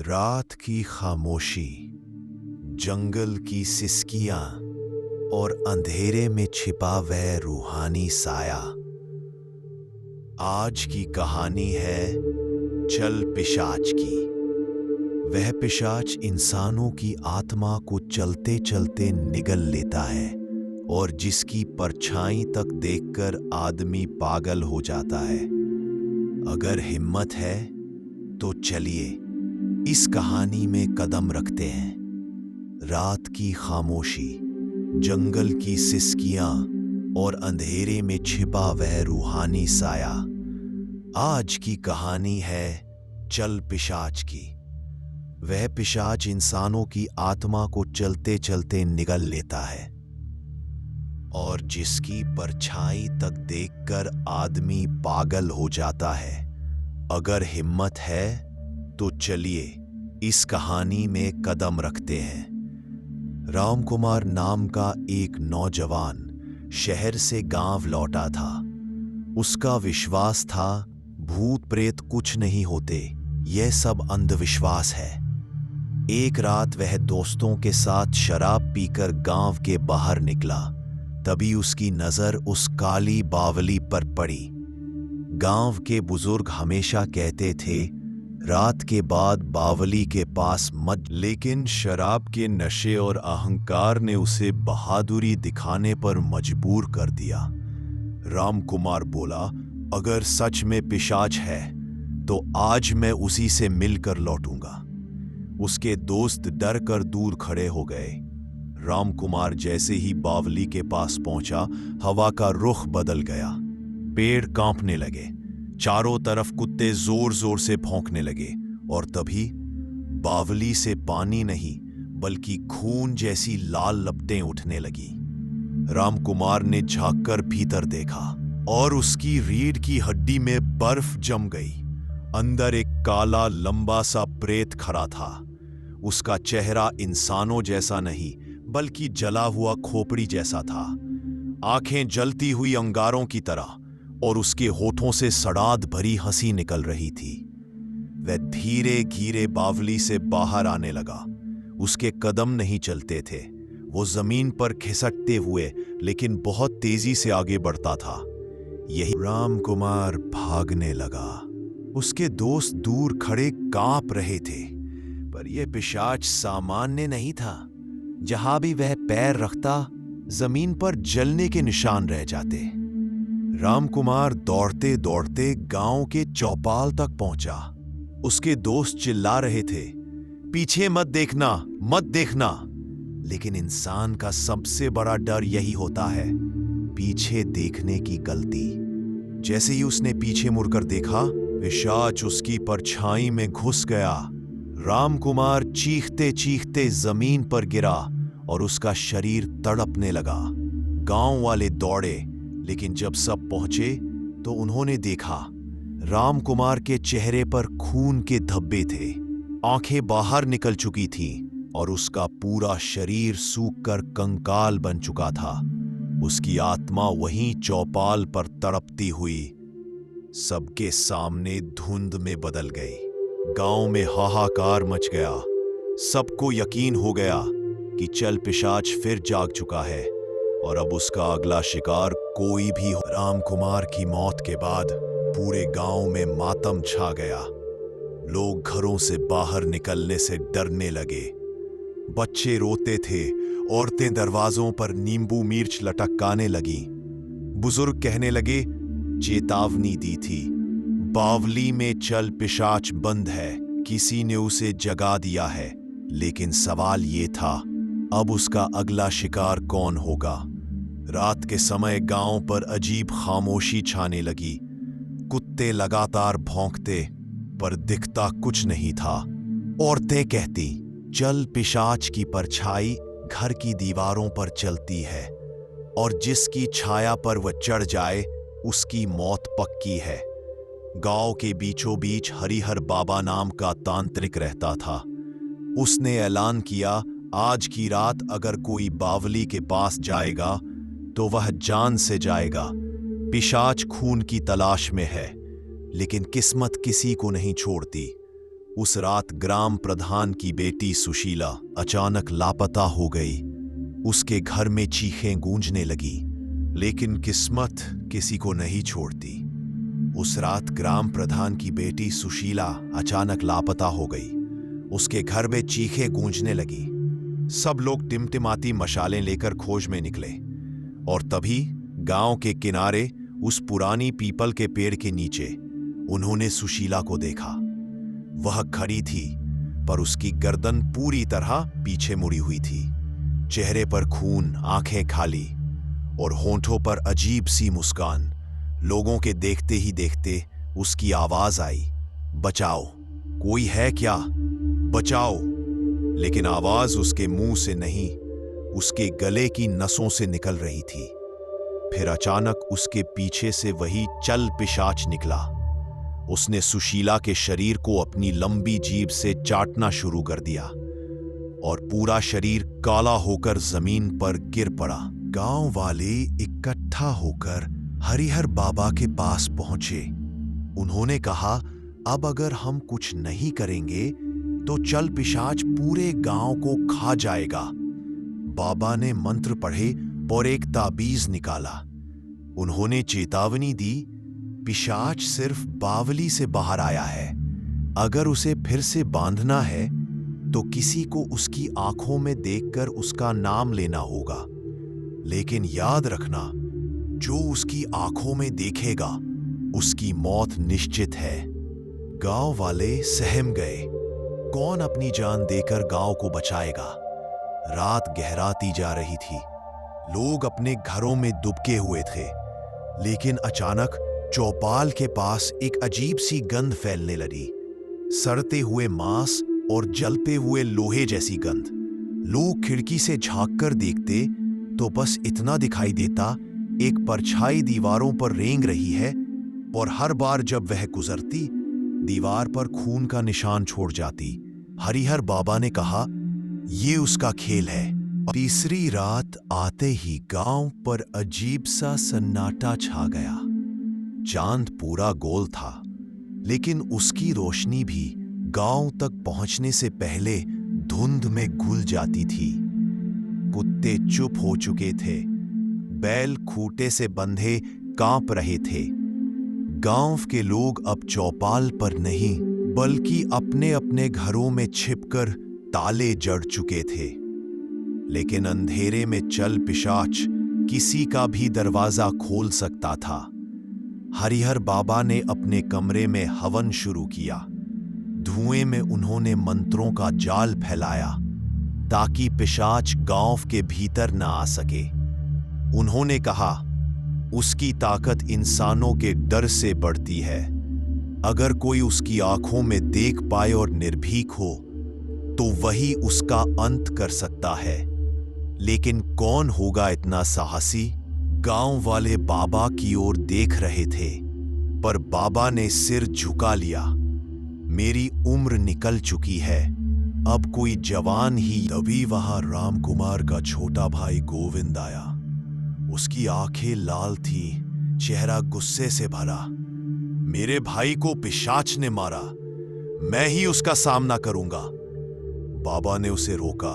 रात की खामोशी, जंगल की सिसकियां और अंधेरे में छिपा वह रूहानी साया। आज की कहानी है चल पिशाच की। वह पिशाच इंसानों की आत्मा को चलते चलते निगल लेता है और जिसकी परछाई तक देखकर आदमी पागल हो जाता है। अगर हिम्मत है तो चलिए इस कहानी में कदम रखते हैं। रात की खामोशी, जंगल की सिसकियां और अंधेरे में छिपा वह रूहानी साया। आज की कहानी है चल पिशाच की। वह पिशाच इंसानों की आत्मा को चलते चलते निगल लेता है और जिसकी परछाई तक देखकर आदमी पागल हो जाता है। अगर हिम्मत है तो चलिए इस कहानी में कदम रखते हैं। रामकुमार नाम का एक नौजवान शहर से गांव लौटा था। उसका विश्वास था भूत प्रेत कुछ नहीं होते, यह सब अंधविश्वास है। एक रात वह दोस्तों के साथ शराब पीकर गांव के बाहर निकला। तभी उसकी नजर उस काली बावली पर पड़ी। गांव के बुजुर्ग हमेशा कहते थे रात के बाद बावली के पास मत, लेकिन शराब के नशे और अहंकार ने उसे बहादुरी दिखाने पर मजबूर कर दिया। रामकुमार बोला, अगर सच में पिशाच है तो आज मैं उसी से मिलकर लौटूंगा। उसके दोस्त डर कर दूर खड़े हो गए। रामकुमार जैसे ही बावली के पास पहुंचा, हवा का रुख बदल गया। पेड़ कांपने लगे, चारों तरफ कुत्ते जोर जोर से भौंकने लगे और तभी बावली से पानी नहीं बल्कि खून जैसी लाल लपटें उठने लगी। रामकुमार ने झांककर भीतर देखा और उसकी रीढ़ की हड्डी में बर्फ जम गई। अंदर एक काला लंबा सा प्रेत खड़ा था। उसका चेहरा इंसानों जैसा नहीं बल्कि जला हुआ खोपड़ी जैसा था। आंखें जलती हुई अंगारों की तरह और उसके होठों से सड़ाद भरी हंसी निकल रही थी। वह धीरे धीरे बावली से बाहर आने लगा। उसके कदम नहीं चलते थे, वो जमीन पर खिसकते हुए लेकिन बहुत तेजी से आगे बढ़ता था। यही रामकुमार भागने लगा। उसके दोस्त दूर खड़े कांप रहे थे, पर यह पिशाच सामान्य नहीं था। जहां भी वह पैर रखता, जमीन पर जलने के निशान रह जाते। रामकुमार दौड़ते दौड़ते गांव के चौपाल तक पहुंचा। उसके दोस्त चिल्ला रहे थे, पीछे मत देखना, मत देखना। लेकिन इंसान का सबसे बड़ा डर यही होता है, पीछे देखने की गलती। जैसे ही उसने पीछे मुड़कर देखा, पिशाच उसकी परछाई में घुस गया। रामकुमार चीखते चीखते जमीन पर गिरा और उसका शरीर तड़पने लगा। गांव वाले दौड़े, लेकिन जब सब पहुंचे तो उन्होंने देखा रामकुमार के चेहरे पर खून के धब्बे थे। आंखें बाहर निकल चुकी थीं और उसका पूरा शरीर सूखकर कंकाल बन चुका था। उसकी आत्मा वहीं चौपाल पर तड़पती हुई सबके सामने धुंध में बदल गई। गांव में हाहाकार मच गया। सबको यकीन हो गया कि चल पिशाच फिर जाग चुका है और अब उसका अगला शिकार कोई भी हो। रामकुमार की मौत के बाद पूरे गांव में मातम छा गया। लोग घरों से बाहर निकलने से डरने लगे। बच्चे रोते थे, औरतें दरवाजों पर नींबू मिर्च लटकाने लगी। बुजुर्ग कहने लगे, चेतावनी दी थी, बावली में चल पिशाच बंद है, किसी ने उसे जगा दिया है। लेकिन सवाल ये था, अब उसका अगला शिकार कौन होगा? रात के समय गांव पर अजीब खामोशी छाने लगी। कुत्ते लगातार भौंकते, पर दिखता कुछ नहीं था। औरतें कहती, चल पिशाच की परछाई घर की दीवारों पर चलती है और जिसकी छाया पर वह चढ़ जाए उसकी मौत पक्की है। गांव के बीचों बीच हरिहर बाबा नाम का तांत्रिक रहता था। उसने ऐलान किया, आज की रात अगर कोई बावली के पास जाएगा तो वह जान से जाएगा। पिशाच खून की तलाश में है, लेकिन किस्मत किसी को नहीं छोड़ती। उस रात ग्राम प्रधान की बेटी सुशीला अचानक लापता हो गई। उसके घर में चीखें गूंजने लगी, लेकिन किस्मत किसी को नहीं छोड़ती। उस रात ग्राम प्रधान की बेटी सुशीला अचानक लापता हो गई। उसके घर में चीखें गूंजने लगी। सब लोग टिमटिमाती मशालें लेकर खोज में निकले, और तभी गांव के किनारे उस पुरानी पीपल के पेड़ के नीचे उन्होंने सुशीला को देखा। वह खड़ी थी, पर उसकी गर्दन पूरी तरह पीछे मुड़ी हुई थी। चेहरे पर खून, आंखें खाली और होंठों पर अजीब सी मुस्कान। लोगों के देखते ही देखते उसकी आवाज आई, बचाओ, कोई है क्या, बचाओ। लेकिन आवाज उसके मुंह से नहीं, उसके गले की नसों से निकल रही थी। फिर अचानक उसके पीछे से वही चल पिशाच निकला। उसने सुशीला के शरीर को अपनी लंबी जीभ से चाटना शुरू कर दिया और पूरा शरीर काला होकर जमीन पर गिर पड़ा। गांव वाले इकट्ठा होकर हरिहर बाबा के पास पहुंचे। उन्होंने कहा, अब अगर हम कुछ नहीं करेंगे तो चल पिशाच पूरे गांव को खा जाएगा। बाबा ने मंत्र पढ़े और एक ताबीज निकाला। उन्होंने चेतावनी दी, पिशाच सिर्फ बावली से बाहर आया है। अगर उसे फिर से बांधना है तो किसी को उसकी आंखों में देखकर उसका नाम लेना होगा। लेकिन याद रखना, जो उसकी आंखों में देखेगा उसकी मौत निश्चित है। गांव वाले सहम गए। कौन अपनी जान देकर गांव को बचाएगा? रात गहराती जा रही थी। लोग अपने घरों में दुबके हुए थे, लेकिन अचानक चौपाल के पास एक अजीब सी गंध फैलने लगी। सड़ते हुए मांस और जलते हुए लोहे जैसी गंध। लोग खिड़की से झांककर देखते तो बस इतना दिखाई देता, एक परछाई दीवारों पर रेंग रही है, और हर बार जब वह गुजरती दीवार पर खून का निशान छोड़ जाती। हरिहर बाबा ने कहा, ये उसका खेल है। तीसरी रात आते ही गांव पर अजीब सा सन्नाटा छा गया। चांद पूरा गोल था, लेकिन उसकी रोशनी भी गांव तक पहुंचने से पहले धुंध में घुल जाती थी। कुत्ते चुप हो चुके थे। बैल खूंटे से बंधे कांप रहे थे। गांव के लोग अब चौपाल पर नहीं, बल्कि अपने अपने घरों में छिपकर ताले जड़ चुके थे। लेकिन अंधेरे में चल पिशाच किसी का भी दरवाजा खोल सकता था। हरिहर बाबा ने अपने कमरे में हवन शुरू किया। धुएं में उन्होंने मंत्रों का जाल फैलाया ताकि पिशाच गांव के भीतर न आ सके। उन्होंने कहा, उसकी ताकत इंसानों के डर से बढ़ती है। अगर कोई उसकी आंखों में देख पाए और निर्भीक हो तो वही उसका अंत कर सकता है। लेकिन कौन होगा इतना साहसी? गांव वाले बाबा की ओर देख रहे थे, पर बाबा ने सिर झुका लिया। मेरी उम्र निकल चुकी है, अब कोई जवान ही। तभी वहां रामकुमार का छोटा भाई गोविंद आया। उसकी आंखें लाल थी, चेहरा गुस्से से भरा। मेरे भाई को पिशाच ने मारा, मैं ही उसका सामना करूंगा। बाबा ने उसे रोका।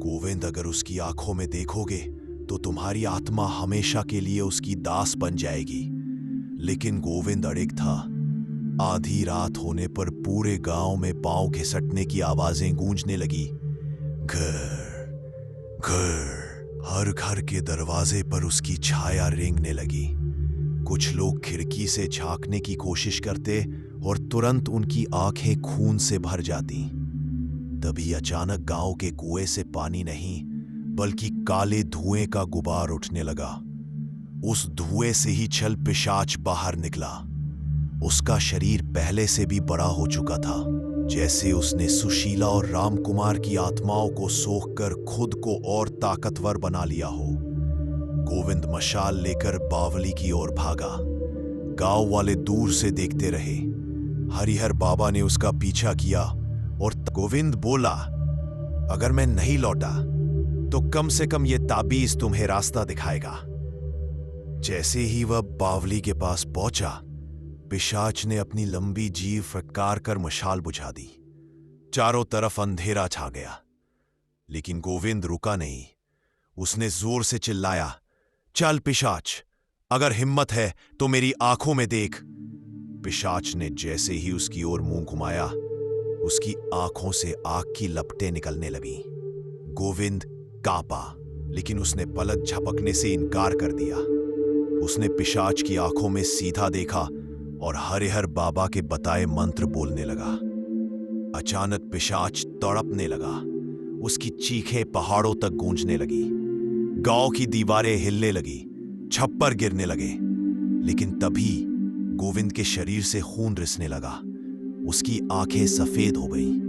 गोविंद, अगर उसकी आंखों में देखोगे तो तुम्हारी आत्मा हमेशा के लिए उसकी दास बन जाएगी। लेकिन गोविंद अड़िग था। आधी रात होने पर पूरे गांव में पांव घिसटने की आवाजें गूंजने लगी। घर घर, हर घर के दरवाजे पर उसकी छाया रेंगने लगी। कुछ लोग खिड़की से झांकने की कोशिश करते और तुरंत उनकी आंखें खून से भर जाती। तभी अचानक गांव के कुएं से पानी नहीं, बल्कि काले धुएं का गुबार उठने लगा। उस धुएं से ही चल पिशाच बाहर निकला। उसका शरीर पहले से भी बड़ा हो चुका था, जैसे उसने सुशीला और रामकुमार की आत्माओं को सोखकर खुद को और ताकतवर बना लिया हो। गोविंद मशाल लेकर बावली की ओर भागा। गांव वाले दूर से देखते रहे। हरिहर बाबा ने उसका पीछा किया और गोविंद बोला, अगर मैं नहीं लौटा तो कम से कम ये ताबीज तुम्हें रास्ता दिखाएगा। जैसे ही वह बावली के पास पहुंचा, पिशाच ने अपनी लंबी जीभ फटकार कर मशाल बुझा दी। चारों तरफ अंधेरा छा गया, लेकिन गोविंद रुका नहीं। उसने जोर से चिल्लाया, चल पिशाच, अगर हिम्मत है तो मेरी आंखों में देख। पिशाच ने जैसे ही उसकी ओर मुंह घुमाया, उसकी आंखों से आग की लपटें निकलने लगी। गोविंद कांपा, लेकिन उसने पलक झपकने से इनकार कर दिया। उसने पिशाच की आंखों में सीधा देखा और हरिहर बाबा के बताए मंत्र बोलने लगा। अचानक पिशाच तड़पने लगा। उसकी चीखें पहाड़ों तक गूंजने लगी। गांव की दीवारें हिलने लगी, छप्पर गिरने लगे। लेकिन तभी गोविंद के शरीर से खून रिसने लगा। उसकी आंखें सफेद हो गईं।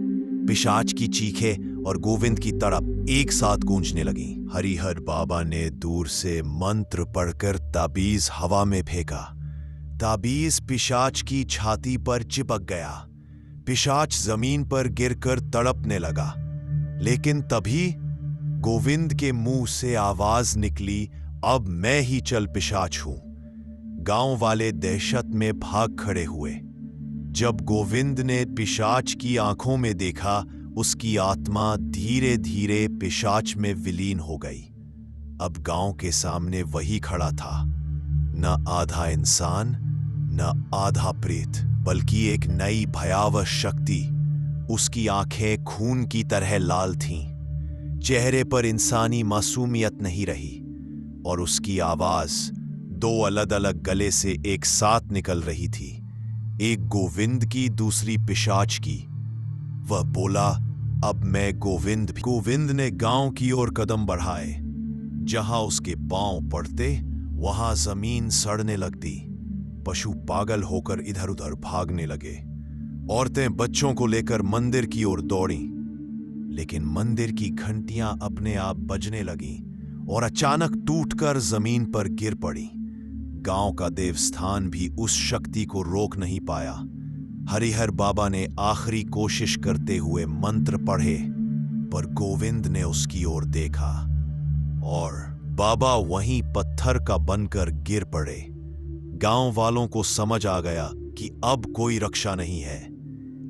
पिशाच की चीखें और गोविंद की तड़प एक साथ गूंजने लगी। हरिहर बाबा ने दूर से मंत्र पढ़कर ताबीज हवा में फेंका। ताबीज पिशाच की छाती पर चिपक गया। पिशाच जमीन पर गिरकर तड़पने लगा। लेकिन तभी गोविंद के मुंह से आवाज निकली, अब मैं ही चल पिशाच हूं। गांव वाले दहशत में भाग खड़े हुए। जब गोविंद ने पिशाच की आंखों में देखा, उसकी आत्मा धीरे धीरे पिशाच में विलीन हो गई। अब गांव के सामने वही खड़ा था, न आधा इंसान न आधा प्रेत, बल्कि एक नई भयावह शक्ति। उसकी आंखें खून की तरह लाल थीं, चेहरे पर इंसानी मासूमियत नहीं रही, और उसकी आवाज दो अलग अलग गले से एक साथ निकल रही थी, एक गोविंद की, दूसरी पिशाच की। वह बोला, अब मैं गोविंद भी। गोविंद ने गांव की ओर कदम बढ़ाए। जहां उसके पांव पड़ते वहां जमीन सड़ने लगती। पशु पागल होकर इधर उधर भागने लगे। औरतें बच्चों को लेकर मंदिर की ओर दौड़ीं। लेकिन मंदिर की घंटियां अपने आप बजने लगीं और अचानक टूटकर जमीन पर गिर पड़ी। गांव का देवस्थान भी उस शक्ति को रोक नहीं पाया। हरिहर बाबा ने आखिरी कोशिश करते हुए मंत्र पढ़े, पर गोविंद ने उसकी ओर देखा और बाबा वहीं पत्थर का बनकर गिर पड़े। गांव वालों को समझ आ गया कि अब कोई रक्षा नहीं है।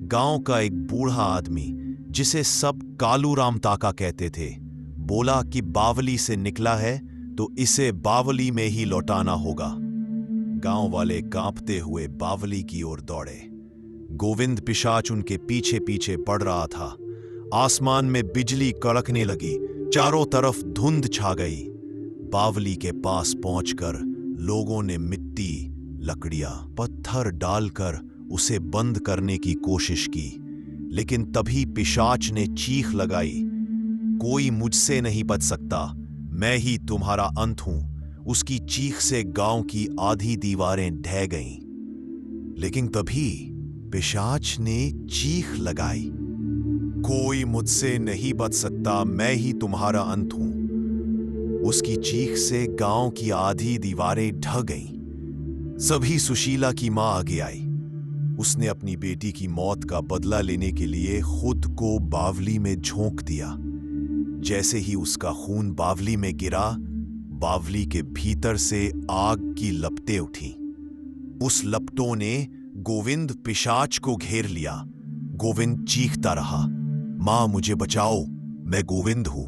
गांव का एक बूढ़ा आदमी, जिसे सब कालू राम ताका कहते थे, बोला कि बावली से निकला है तो इसे बावली में ही लौटाना होगा। गांव वाले कांपते हुए बावली की ओर दौड़े। गोविंद पिशाच उनके पीछे पीछे पड़ रहा था। आसमान में बिजली कड़कने लगी, चारों तरफ धुंध छा गई। बावली के पास पहुंचकर लोगों ने मिट्टी, लकड़ियां, पत्थर डालकर उसे बंद करने की कोशिश की, लेकिन तभी पिशाच ने चीख लगाई, कोई मुझसे नहीं बच सकता, मैं ही तुम्हारा अंत हूं। उसकी चीख से गांव की आधी दीवारें ढह गईं। लेकिन तभी पिशाच ने चीख लगाई, कोई मुझसे नहीं बच सकता, मैं ही तुम्हारा अंत हूं। उसकी चीख से गांव की आधी दीवारें ढह गईं। सभी सुशीला की मां आगे आई। उसने अपनी बेटी की मौत का बदला लेने के लिए खुद को बावली में झोंक दिया। जैसे ही उसका खून बावली में गिरा, बावली के भीतर से आग की लपटें उठी। उस लपटों ने गोविंद पिशाच को घेर लिया। गोविंद चीखता रहा, मां मुझे बचाओ, मैं गोविंद हूं।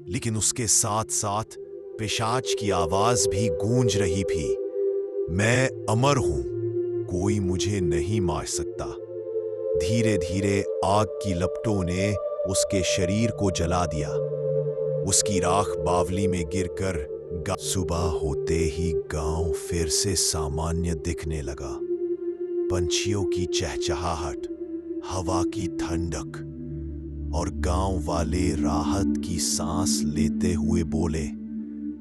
लेकिन उसके साथ साथ पिशाच की आवाज भी गूंज रही थी, मैं अमर हूं, कोई मुझे नहीं मार सकता। धीरे धीरे आग की लपटों ने उसके शरीर को जला दिया। उसकी राख बावली में गिरकर सुबह होते ही गांव फिर से सामान्य दिखने लगा। पंछियों की चहचहाहट, हवा की ठंडक, और गांव वाले राहत की सांस लेते हुए बोले,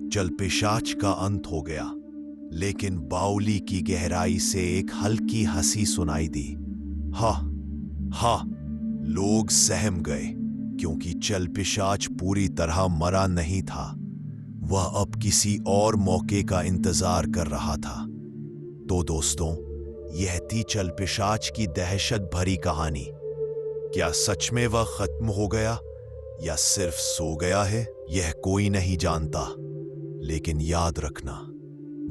चल पिशाच का अंत हो गया। लेकिन बावली की गहराई से एक हल्की हंसी सुनाई दी। हा हा, लोग सहम गए, क्योंकि चल पिशाच पूरी तरह मरा नहीं था। वह अब किसी और मौके का इंतजार कर रहा था। तो दोस्तों, यह थी चल पिशाच की दहशत भरी कहानी। क्या सच में वह खत्म हो गया या सिर्फ सो गया है, यह कोई नहीं जानता। लेकिन याद रखना,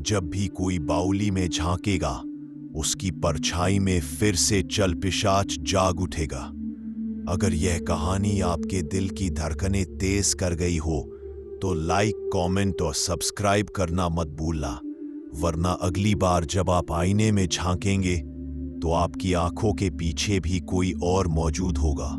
जब भी कोई बावली में झांकेगा उसकी परछाई में फिर से चल पिशाच जाग उठेगा। अगर यह कहानी आपके दिल की धड़कनें तेज कर गई हो तो लाइक, कमेंट और सब्सक्राइब करना मत भूलना, वरना अगली बार जब आप आईने में झांकेंगे तो आपकी आंखों के पीछे भी कोई और मौजूद होगा।